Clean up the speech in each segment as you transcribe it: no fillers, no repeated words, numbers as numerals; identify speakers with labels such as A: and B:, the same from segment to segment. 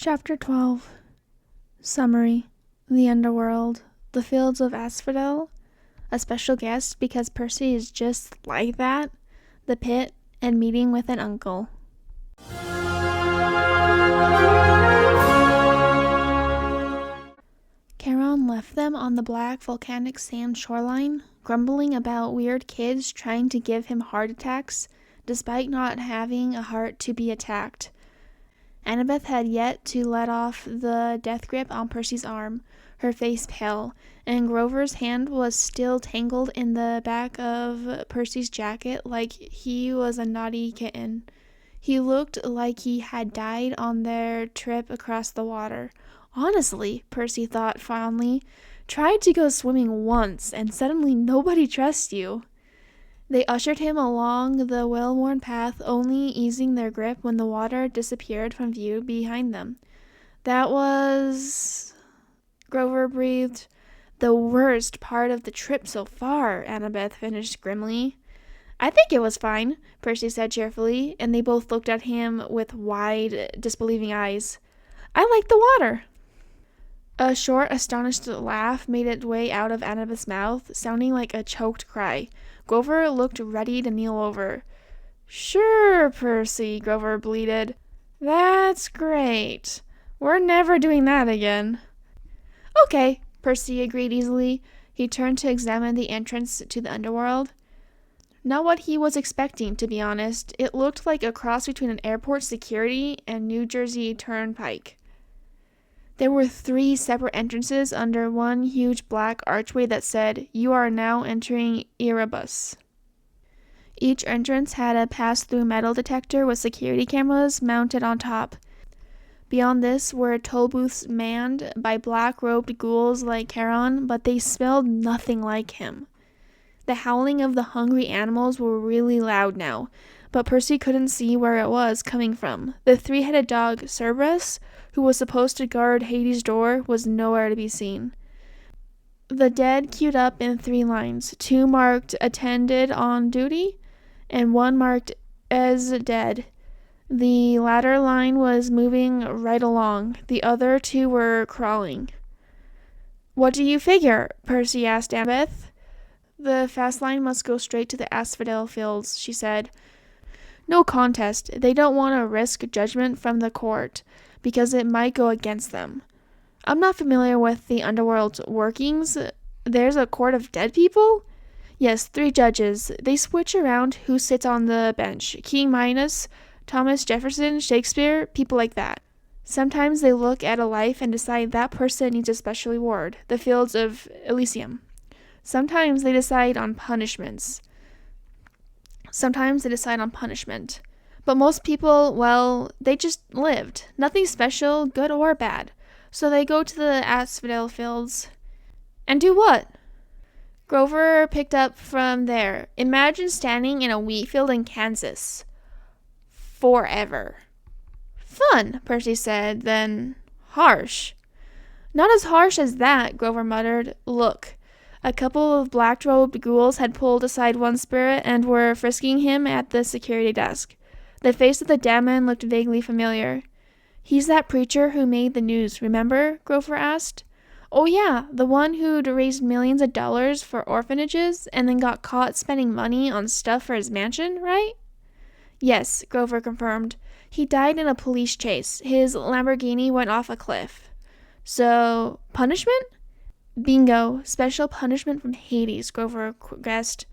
A: Chapter 12. Summary. The Underworld. The Fields of Asphodel. A special guest because Percy is just like that. The pit. And meeting with an uncle. Charon left them on the black volcanic sand shoreline, grumbling about weird kids trying to give him heart attacks, despite not having a heart to be attacked. Annabeth had yet to let off the death grip on Percy's arm, her face pale, and Grover's hand was still tangled in the back of Percy's jacket like he was a naughty kitten. He looked like he had died on their trip across the water. Honestly, Percy thought fondly, tried to go swimming once, and suddenly nobody trusts you. They ushered him along the well-worn path, only easing their grip when the water disappeared from view behind them. That was... Grover breathed. The worst part of the trip so far, Annabeth finished grimly. I think it was fine, Percy said cheerfully, and they both looked at him with wide, disbelieving eyes. I like the water. A short, astonished laugh made its way out of Annabeth's mouth, sounding like a choked cry. Grover looked ready to kneel over. Sure, Percy, Grover bleated. That's great. We're never doing that again. Okay, Percy agreed easily. He turned to examine the entrance to the underworld. Not what he was expecting, to be honest. It looked like a cross between an airport security and New Jersey Turnpike. There were 3 separate entrances under one huge black archway that said, "You are now entering Erebus." Each entrance had a pass-through metal detector with security cameras mounted on top. Beyond this were toll booths manned by black-robed ghouls like Charon, but they smelled nothing like him. The howling of the hungry animals were really loud now, but Percy couldn't see where it was coming from. The 3-headed dog, Cerberus, who was supposed to guard Hades' door, was nowhere to be seen. The dead queued up in 3 lines, 2 marked attended on duty, and 1 marked as dead. The latter line was moving right along. The other 2 were crawling. What do you figure? Percy asked Annabeth. The fast line must go straight to the asphodel fields, she said. No contest. They don't want to risk judgment from the court, because it might go against them. I'm not familiar with the underworld's workings. There's a court of dead people? Yes, 3 judges. They switch around who sits on the bench. King Minos, Thomas Jefferson, Shakespeare, people like that. Sometimes they look at a life and decide that person needs a special reward, the fields of Elysium. Sometimes they decide on punishment. But most people, well, they just lived. Nothing special, good or bad. So they go to the asphodel fields. And do what? Grover picked up from there. Imagine standing in a wheat field in Kansas. Forever. Fun, Percy said, then harsh. Not as harsh as that, Grover muttered. Look. A couple of black-robed ghouls had pulled aside one spirit and were frisking him at the security desk. The face of the dead man looked vaguely familiar. He's that preacher who made the news, remember? Grover asked. Oh yeah, the one who'd raised millions of dollars for orphanages and then got caught spending money on stuff for his mansion, right? Yes, Grover confirmed. He died in a police chase. His Lamborghini went off a cliff. So, punishment? Bingo, special punishment from Hades, Grover guessed.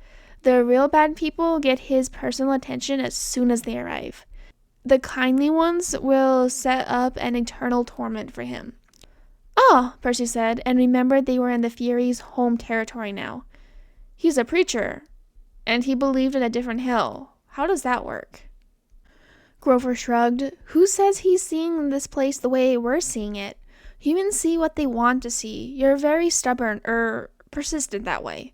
A: The real bad people get his personal attention as soon as they arrive. The kindly ones will set up an eternal torment for him. Oh, Percy said, and remembered they were in the Furies' home territory now. He's a preacher, and he believed in a different hell. How does that work? Grover shrugged. Who says he's seeing this place the way we're seeing it? Humans see what they want to see. You're very stubborn, persistent that way.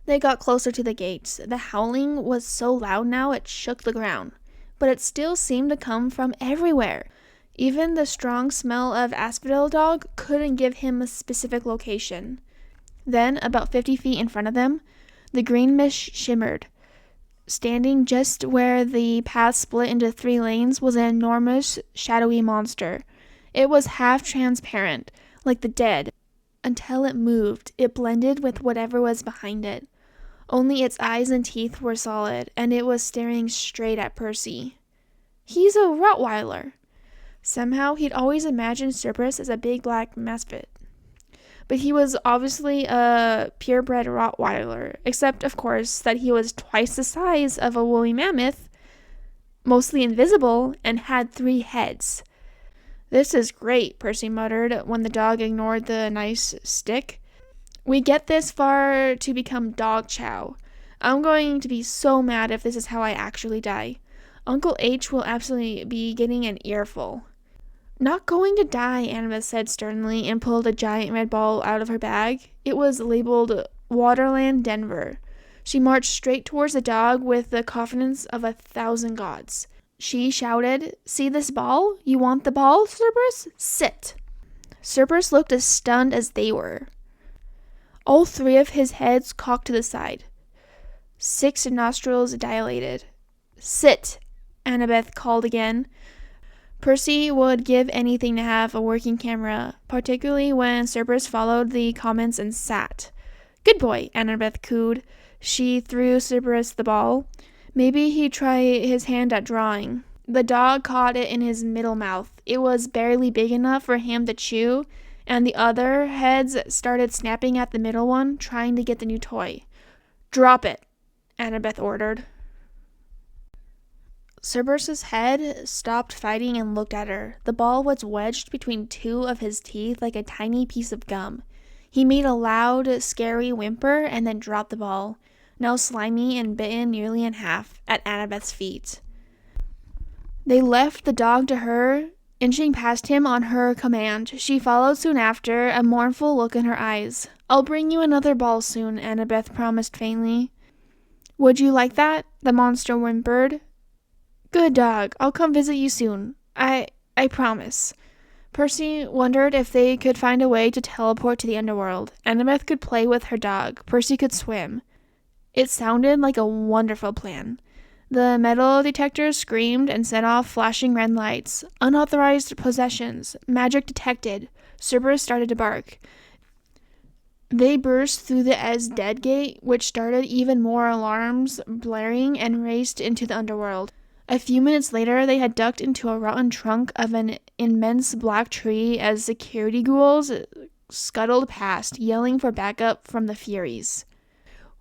A: They got closer to the gates. The howling was so loud now it shook the ground, but it still seemed to come from everywhere. Even the strong smell of asphodel dog couldn't give him a specific location. Then, about 50 feet in front of them, the green mist shimmered. Standing just where the path split into 3 lanes was an enormous, shadowy monster. It was half transparent, like the dead. Until it moved, it blended with whatever was behind it. Only its eyes and teeth were solid, and it was staring straight at Percy. He's a Rottweiler. Somehow, he'd always imagined Cerberus as a big black mastiff. But he was obviously a purebred Rottweiler, except, of course, that he was twice the size of a woolly mammoth, mostly invisible, and had 3 heads. "This is great," Percy muttered when the dog ignored the nice stick. "We get this far to become dog chow. I'm going to be so mad if this is how I actually die. Uncle H will absolutely be getting an earful." "Not going to die," Annabeth said sternly and pulled a giant red ball out of her bag. It was labeled Waterland Denver. She marched straight towards the dog with the confidence of 1,000 gods. She shouted, "See this ball? You want the ball, Cerberus? Sit." Cerberus looked as stunned as they were. All 3 of his heads cocked to the side. 6 nostrils dilated. "Sit," Annabeth called again. Percy would give anything to have a working camera, particularly when Cerberus followed the comments and sat. "Good boy," Annabeth cooed. She threw Cerberus the ball. Maybe he'd try his hand at drawing. The dog caught it in his middle mouth. It was barely big enough for him to chew, and the other heads started snapping at the middle one, trying to get the new toy. "Drop it," Annabeth ordered. Cerberus's head stopped fighting and looked at her. The ball was wedged between 2 of his teeth like a tiny piece of gum. He made a loud, scary whimper and then dropped the ball, now slimy and bitten nearly in half, at Annabeth's feet. They left the dog to her, inching past him on her command. She followed soon after, a mournful look in her eyes. "I'll bring you another ball soon," Annabeth promised faintly. "Would you like that?" the monster whimpered. "Good dog. I'll come visit you soon. I promise." Percy wondered if they could find a way to teleport to the underworld. Annabeth could play with her dog. Percy could swim. It sounded like a wonderful plan. The metal detectors screamed and set off flashing red lights. "Unauthorized possessions. Magic detected." Cerberus started to bark. They burst through the As Dead Gate, which started even more alarms blaring, and raced into the underworld. A few minutes later, they had ducked into a rotten trunk of an immense black tree as security ghouls scuttled past, yelling for backup from the Furies.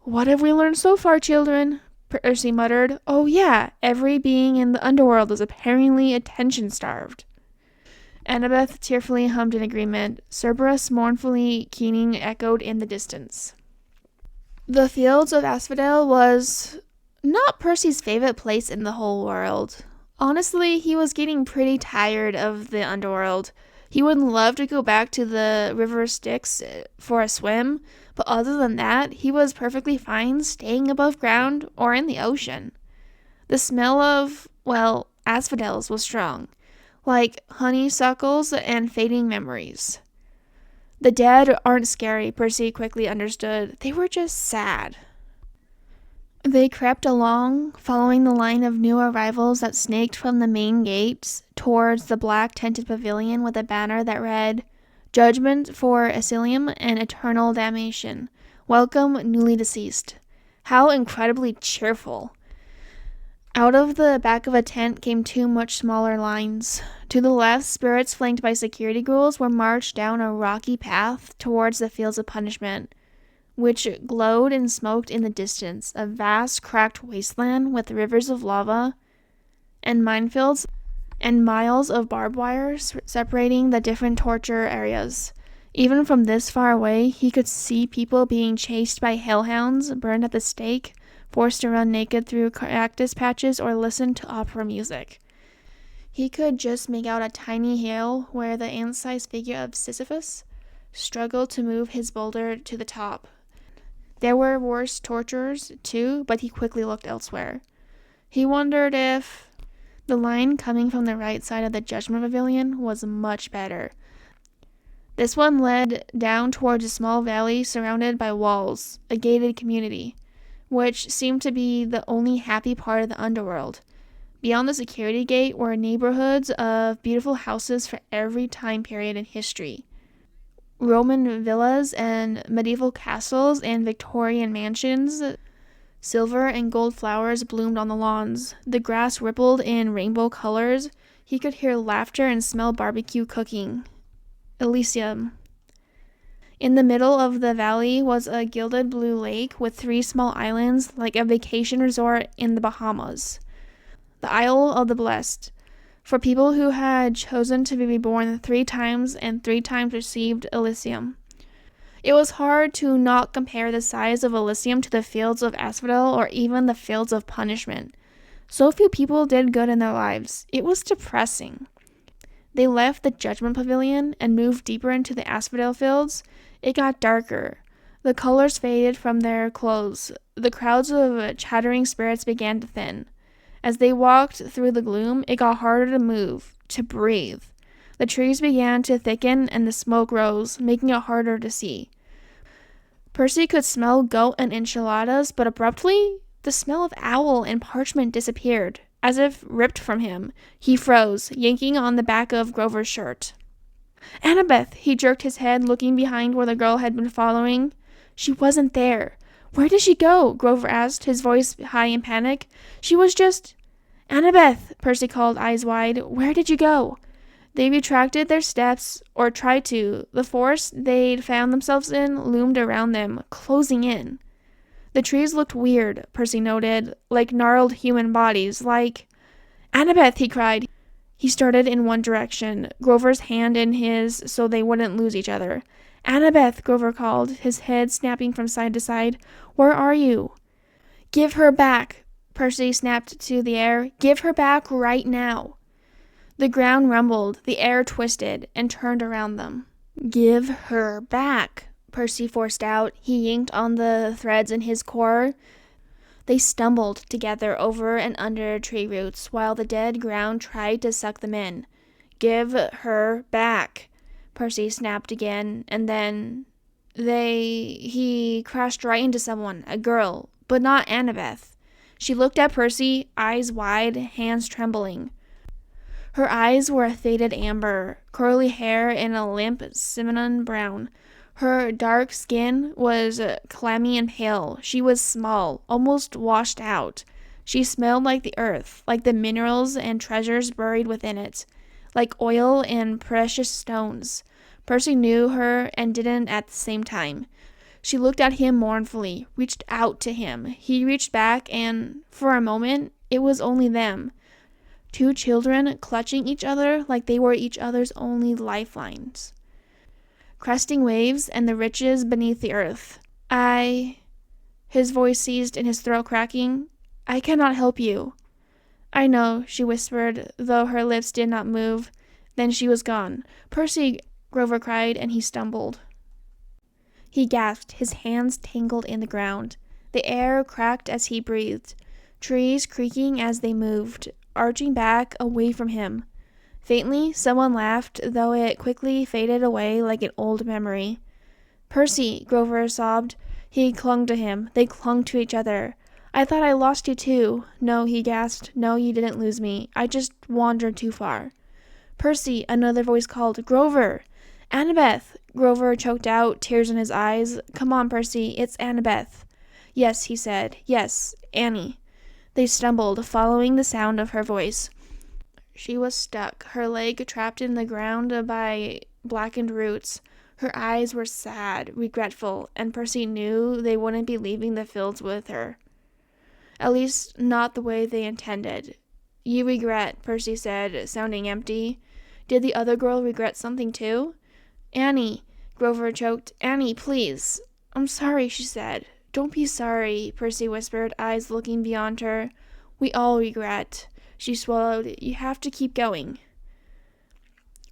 A: "What have we learned so far, children?" Percy muttered. "Oh yeah, every being in the underworld is apparently attention-starved." Annabeth tearfully hummed in agreement. Cerberus mournfully keening echoed in the distance. The Fields of Asphodel was not Percy's favorite place in the whole world. Honestly, he was getting pretty tired of the underworld. He would love to go back to the River Styx for a swim, but other than that, he was perfectly fine staying above ground or in the ocean. The smell of, well, asphodels was strong, like honeysuckles and fading memories. The dead aren't scary, Percy quickly understood. They were just sad. They crept along, following the line of new arrivals that snaked from the main gates towards the black-tented pavilion with a banner that read, "Judgment for Asylum and Eternal Damnation. Welcome, newly deceased." How incredibly cheerful. Out of the back of a tent came 2 much smaller lines. To the left, spirits flanked by security ghouls were marched down a rocky path towards the Fields of Punishment, which glowed and smoked in the distance, a vast cracked wasteland with rivers of lava and minefields and miles of barbed wire separating the different torture areas. Even from this far away, he could see people being chased by hellhounds, burned at the stake, forced to run naked through cactus patches or listen to opera music. He could just make out a tiny hill where the ant-sized figure of Sisyphus struggled to move his boulder to the top. There were worse torturers, too, but he quickly looked elsewhere. He wondered if the line coming from the right side of the Judgment Pavilion was much better. This one led down towards a small valley surrounded by walls, a gated community, which seemed to be the only happy part of the underworld. Beyond the security gate were neighborhoods of beautiful houses for every time period in history. Roman villas and medieval castles and Victorian mansions. Silver and gold flowers bloomed on the lawns. The grass rippled in rainbow colors. He could hear laughter and smell barbecue cooking. Elysium. In the middle of the valley was a gilded blue lake with 3 small islands like a vacation resort in the Bahamas. The Isle of the Blessed, for people who had chosen to be reborn 3 times and 3 times received Elysium. It was hard to not compare the size of Elysium to the fields of asphodel or even the fields of punishment. So few people did good in their lives. It was depressing. They left the Judgment Pavilion and moved deeper into the asphodel fields. It got darker. The colors faded from their clothes. The crowds of chattering spirits began to thin. As they walked through the gloom, it got harder to move, to breathe. The trees began to thicken and the smoke rose, making it harder to see. Percy could smell goat and enchiladas, but abruptly, the smell of owl and parchment disappeared, as if ripped from him. He froze, yanking on the back of Grover's shirt. Annabeth! He jerked his head, looking behind where the girl had been following. She wasn't there. Where did she go? Grover asked, his voice high in panic. She was just... Annabeth! Percy called, eyes wide. Where did you go? They retracted their steps, or tried to. The forest they'd found themselves in loomed around them, closing in. The trees looked weird, Percy noted, like gnarled human bodies, like... Annabeth! He cried. He started in one direction, Grover's hand in his so they wouldn't lose each other. Annabeth! Grover called, his head snapping from side to side. Where are you? Give her back! Percy snapped to the air. Give her back right now! The ground rumbled, the air twisted, and turned around them. Give her back! Percy forced out. He yanked on the threads in his core. They stumbled together over and under tree roots, while the dead ground tried to suck them in. Give her back! Percy snapped again, and then... He crashed right into someone, a girl, but not Annabeth. She looked at Percy, eyes wide, hands trembling. Her eyes were a faded amber, curly hair in a limp cinnamon brown. Her dark skin was clammy and pale. She was small, almost washed out. She smelled like the earth, like the minerals and treasures buried within it, like oil and precious stones. Percy knew her and didn't at the same time. She looked at him mournfully, reached out to him. He reached back, and for a moment, it was only them. 2 children clutching each other like they were each other's only lifelines. Cresting waves and the riches beneath the earth. His voice seized in his throat, cracking. I cannot help you. I know, she whispered, though her lips did not move. Then she was gone. Percy! Grover cried, and he stumbled. He gasped, his hands tangled in the ground. The air cracked as he breathed, trees creaking as they moved, arching back away from him. Faintly, someone laughed, though it quickly faded away like an old memory. Percy! Grover sobbed. He clung to him. They clung to each other. I thought I lost you too. No, he gasped. No, you didn't lose me. I just wandered too far. Percy! Another voice called. Grover! Annabeth! Grover choked out, tears in his eyes. Come on, Percy, it's Annabeth. Yes, he said. Yes, Annie. They stumbled, following the sound of her voice. She was stuck, her leg trapped in the ground by blackened roots. Her eyes were sad, regretful, and Percy knew they wouldn't be leaving the fields with her. At least, not the way they intended. You regret, Percy said, sounding empty. Did the other girl regret something too? Annie, Grover choked. Annie, please. I'm sorry, she said. Don't be sorry, Percy whispered, eyes looking beyond her. We all regret. She swallowed. You have to keep going.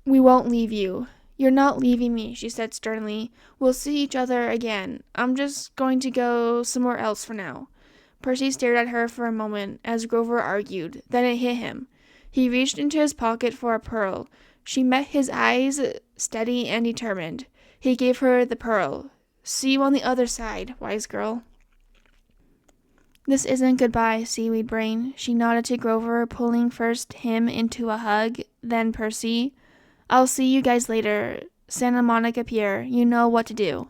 A: We won't leave you. You're not leaving me, she said sternly. We'll see each other again. I'm just going to go somewhere else for now. Percy stared at her for a moment, as Grover argued. Then it hit him. He reached into his pocket for a pearl. She met his eyes, steady and determined. He gave her the pearl. See you on the other side, wise girl. "This isn't goodbye, seaweed brain." She nodded to Grover, pulling first him into a hug, then Percy. "I'll see you guys later. Santa Monica Pier. You know what to do."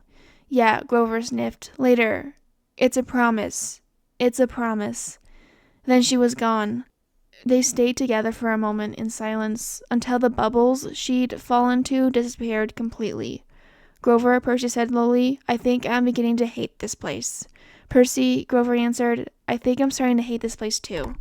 A: "Yeah," Grover sniffed. "Later. It's a promise. It's a promise." Then she was gone. They stayed together for a moment in silence, until the bubbles she'd fallen to disappeared completely. "Grover," Percy said lowly, "I think I'm beginning to hate this place." "Percy," Grover answered, "I think I'm starting to hate this place too."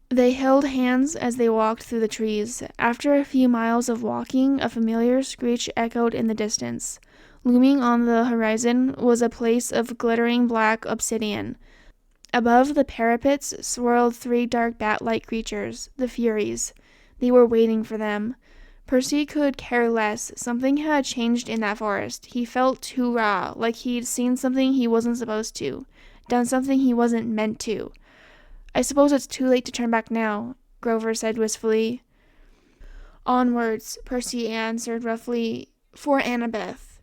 A: They held hands as they walked through the trees. After a few miles of walking, a familiar screech echoed in the distance. Looming on the horizon was a place of glittering black obsidian. Above the parapets swirled 3 dark bat-like creatures, the Furies. They were waiting for them. Percy could care less. Something had changed in that forest. He felt too raw, like he'd seen something he wasn't supposed to, done something he wasn't meant to. "I suppose it's too late to turn back now," Grover said wistfully. "Onwards," Percy answered roughly. "For Annabeth."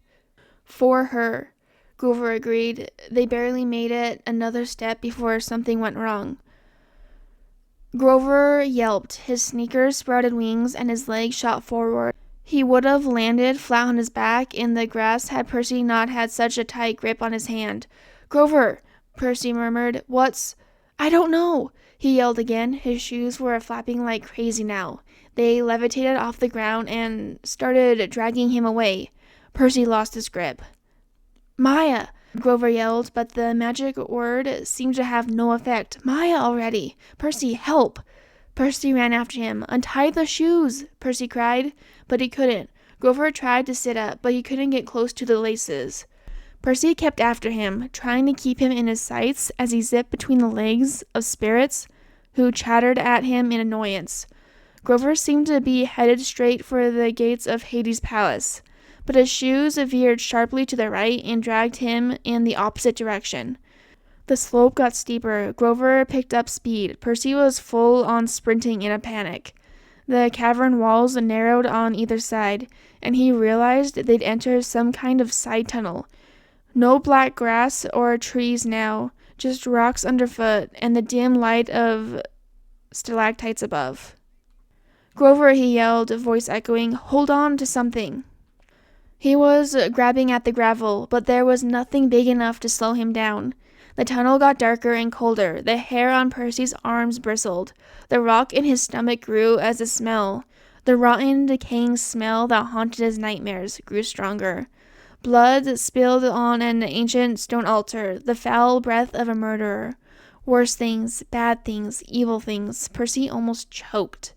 A: "For her," Grover agreed. They barely made it another step before something went wrong. Grover yelped, his sneakers sprouted wings, and his legs shot forward. He would have landed flat on his back in the grass had Percy not had such a tight grip on his hand. "Grover," Percy murmured, "what's—" "I don't know," he yelled again. His shoes were flapping like crazy now. They levitated off the ground and started dragging him away. Percy lost his grip. "Maya!" Grover yelled, but the magic word seemed to have no effect. "Maya already! Percy, help!" Percy ran after him. "Untie the shoes!" Percy cried, but he couldn't. Grover tried to sit up, but he couldn't get close to the laces. Percy kept after him, trying to keep him in his sights as he zipped between the legs of spirits who chattered at him in annoyance. Grover seemed to be headed straight for the gates of Hades' palace, but his shoes veered sharply to the right and dragged him in the opposite direction. The slope got steeper. Grover picked up speed. Percy was full on sprinting in a panic. The cavern walls narrowed on either side, and he realized they'd entered some kind of side tunnel. No black grass or trees now, just rocks underfoot and the dim light of stalactites above. "Grover," he yelled, voice echoing, "hold on to something." He was grabbing at the gravel, but there was nothing big enough to slow him down. The tunnel got darker and colder. The hair on Percy's arms bristled. The rock in his stomach grew as the smell, the rotten, decaying smell that haunted his nightmares, grew stronger. Blood spilled on an ancient stone altar, the foul breath of a murderer. Worse things, bad things, evil things. Percy almost choked.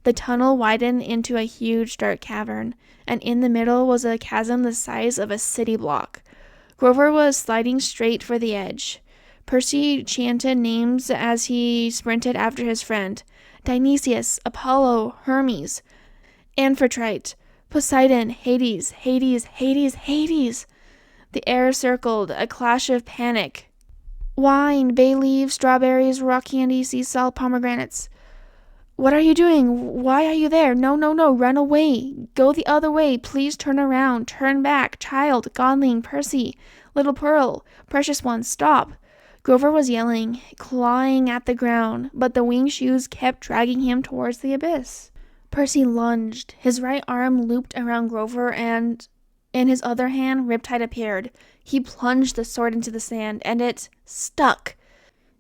A: The tunnel widened into a huge dark cavern, and in the middle was a chasm the size of a city block. Grover was sliding straight for the edge. Percy chanted names as he sprinted after his friend. Dionysius, Apollo, Hermes, Amphitrite, Poseidon, Hades, Hades, Hades, Hades. The air circled, a clash of panic. Wine, bay leaves, strawberries, rock candy, sea salt, pomegranates. "What are you doing? Why are you there? No, no, no, run away. Go the other way. Please turn around. Turn back. Child, godling, Percy, little pearl, precious one, stop." Grover was yelling, clawing at the ground, but the winged shoes kept dragging him towards the abyss. Percy lunged. His right arm looped around Grover, and in his other hand, Riptide appeared. He plunged the sword into the sand, and it stuck.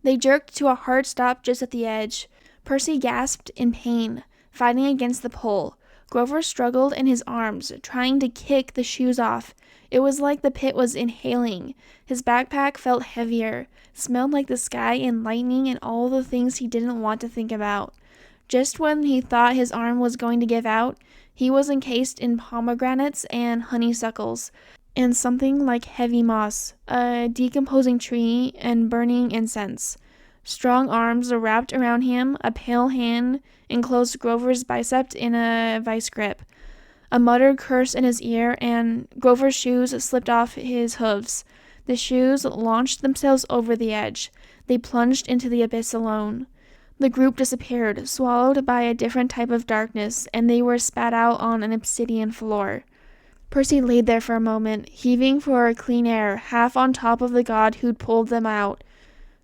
A: They jerked to a hard stop just at the edge. Percy gasped in pain, fighting against the pull. Grover struggled in his arms, trying to kick the shoes off. It was like the pit was inhaling. His backpack felt heavier, smelled like the sky and lightning and all the things he didn't want to think about. Just when he thought his arm was going to give out, he was encased in pomegranates and honeysuckles, and something like heavy moss, a decomposing tree, and burning incense. Strong arms wrapped around him, a pale hand enclosed Grover's bicep in a vice grip. A muttered curse in his ear, and Grover's shoes slipped off his hooves. The shoes launched themselves over the edge. They plunged into the abyss alone. The group disappeared, swallowed by a different type of darkness, and they were spat out on an obsidian floor. Percy laid there for a moment, heaving for clean air, half on top of the god who'd pulled them out.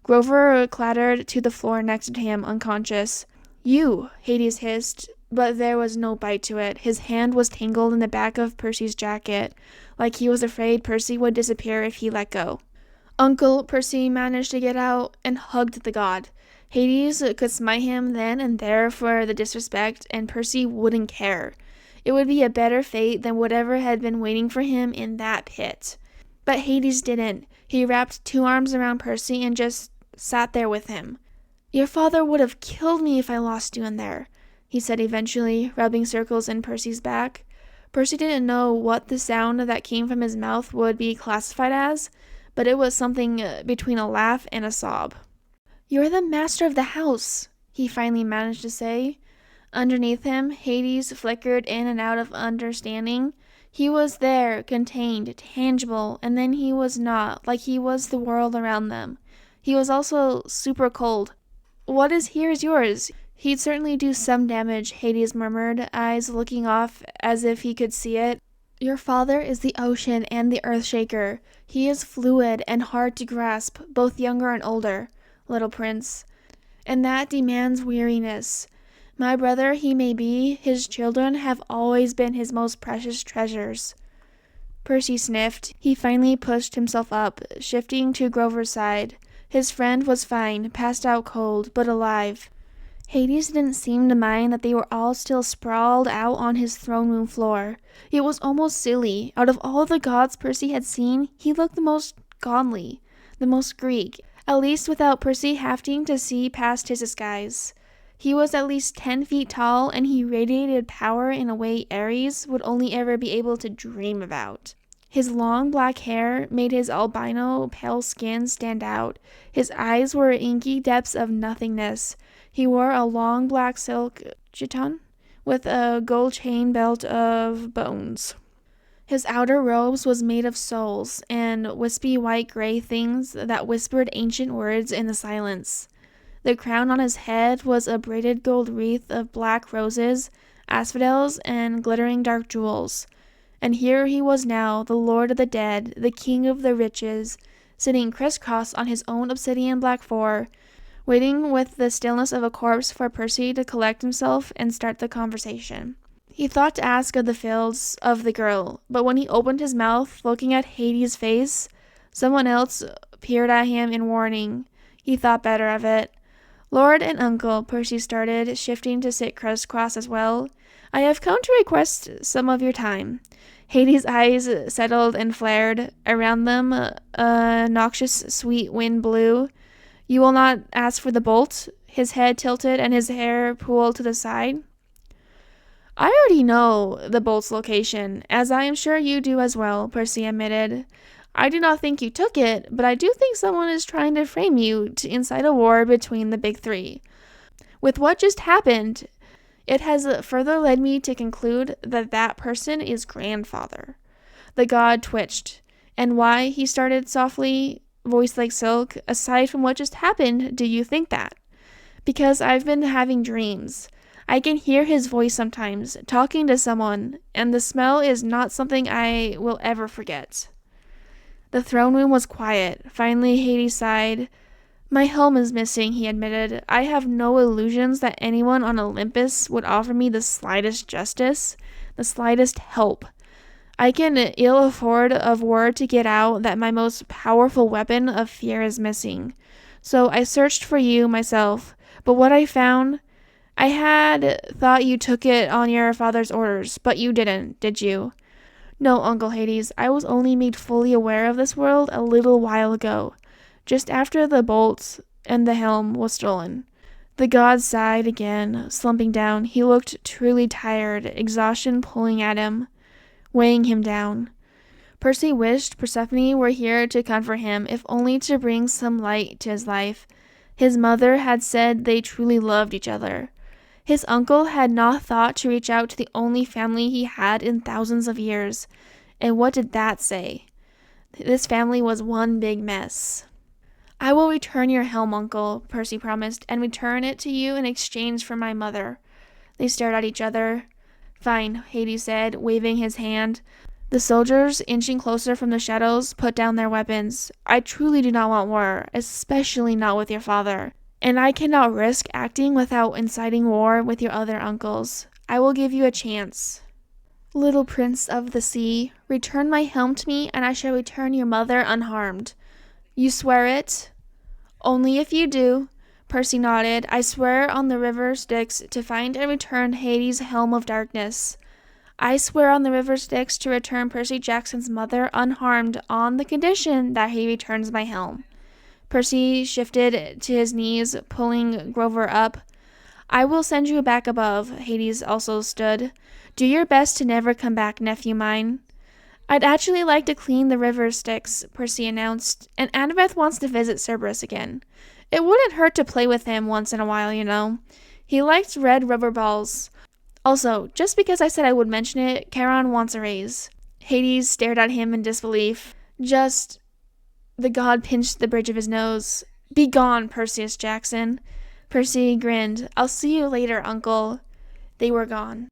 A: Grover clattered to the floor next to him, unconscious. "You!" Hades hissed, but there was no bite to it. His hand was tangled in the back of Percy's jacket, like he was afraid Percy would disappear if he let go. "Uncle," Percy managed to get out, and hugged the god. Hades could smite him then and there for the disrespect, and Percy wouldn't care. It would be a better fate than whatever had been waiting for him in that pit. But Hades didn't. He wrapped 2 arms around Percy and just sat there with him. "Your father would have killed me if I lost you in there," he said eventually, rubbing circles in Percy's back. Percy didn't know what the sound that came from his mouth would be classified as, but it was something between a laugh and a sob. "You're the master of the house," he finally managed to say. Underneath him, Hades flickered in and out of understanding. He was there, contained, tangible, and then he was not, like he was the world around them. He was also super cold. "What is here is yours. He'd certainly do some damage," Hades murmured, eyes looking off as if he could see it. "Your father is the ocean and the earthshaker. He is fluid and hard to grasp, both younger and older, little prince. And that demands weariness. My brother he may be, his children have always been his most precious treasures." Percy sniffed. He finally pushed himself up, shifting to Grover's side. His friend was fine, passed out cold, but alive. Hades didn't seem to mind that they were all still sprawled out on his throne room floor. It was almost silly. Out of all the gods Percy had seen, he looked the most godly, the most Greek, at least without Percy having to see past his disguise. He was at least 10 feet tall, and he radiated power in a way Ares would only ever be able to dream about. His long black hair made his albino, pale skin stand out. His eyes were inky depths of nothingness. He wore a long black silk chiton with a gold chain belt of bones. His outer robes was made of souls and wispy white-gray things that whispered ancient words in the silence. The crown on his head was a braided gold wreath of black roses, asphodels, and glittering dark jewels. And here he was now, the lord of the dead, the king of the riches, sitting crisscross on his own obsidian black floor, waiting with the stillness of a corpse for Percy to collect himself and start the conversation. He thought to ask of the fields of the girl, but when he opened his mouth, looking at Hades' face, someone else peered at him in warning. He thought better of it. "Lord and uncle," Percy started, shifting to sit crisscross as well, "I have come to request some of your time." Hades' eyes settled and flared. Around them, a noxious sweet wind blew. "You will not ask for the bolt?" His head tilted and his hair pulled to the side. "I already know the bolt's location, as I am sure you do as well," Percy admitted. "I do not think you took it, but I do think someone is trying to frame you to incite a war between the big 3. With what just happened, it has further led me to conclude that that person is grandfather." The god twitched. "And why," he started softly, voice like silk, "aside from what just happened, do you think that?" "Because I've been having dreams. I can hear his voice sometimes, talking to someone, and the smell is not something I will ever forget." The throne room was quiet. Finally, Hades sighed. "My helm is missing," he admitted. "I have no illusions that anyone on Olympus would offer me the slightest justice, the slightest help. I can ill afford of word to get out that my most powerful weapon of fear is missing. So I searched for you myself, but what I found... I had thought you took it on your father's orders, but you didn't, did you?" "No, Uncle Hades, I was only made fully aware of this world a little while ago, just after the bolt and the helm was stolen." The god sighed again, slumping down. He looked truly tired, exhaustion pulling at him, weighing him down. Percy wished Persephone were here to comfort him, if only to bring some light to his life. His mother had said they truly loved each other. His uncle had not thought to reach out to the only family he had in thousands of years. And what did that say? This family was one big mess. "I will return your helm, Uncle," Percy promised, "and return it to you in exchange for my mother." They stared at each other. "Fine," Hades said, waving his hand. The soldiers, inching closer from the shadows, put down their weapons. I truly do not want war, especially not with your father. And I cannot risk acting without inciting war with your other uncles. I will give you a chance. Little prince of the sea, return my helm to me, and I shall return your mother unharmed. You swear it? Only if you do. Percy nodded. I swear on the river Styx to find and return Hades' helm of darkness. I swear on the river Styx to return Percy Jackson's mother unharmed on the condition that he returns my helm. Percy shifted to his knees, pulling Grover up. I will send you back above. Hades also stood. Do your best to never come back, nephew mine. I'd actually like to clean the river Styx, Percy announced, and Annabeth wants to visit Cerberus again. It wouldn't hurt to play with him once in a while, you know. He likes red rubber balls. Also, just because I said I would mention it, Charon wants a raise. Hades stared at him in disbelief. The god pinched the bridge of his nose. Be gone, Perseus Jackson. Percy grinned. I'll see you later, uncle. They were gone.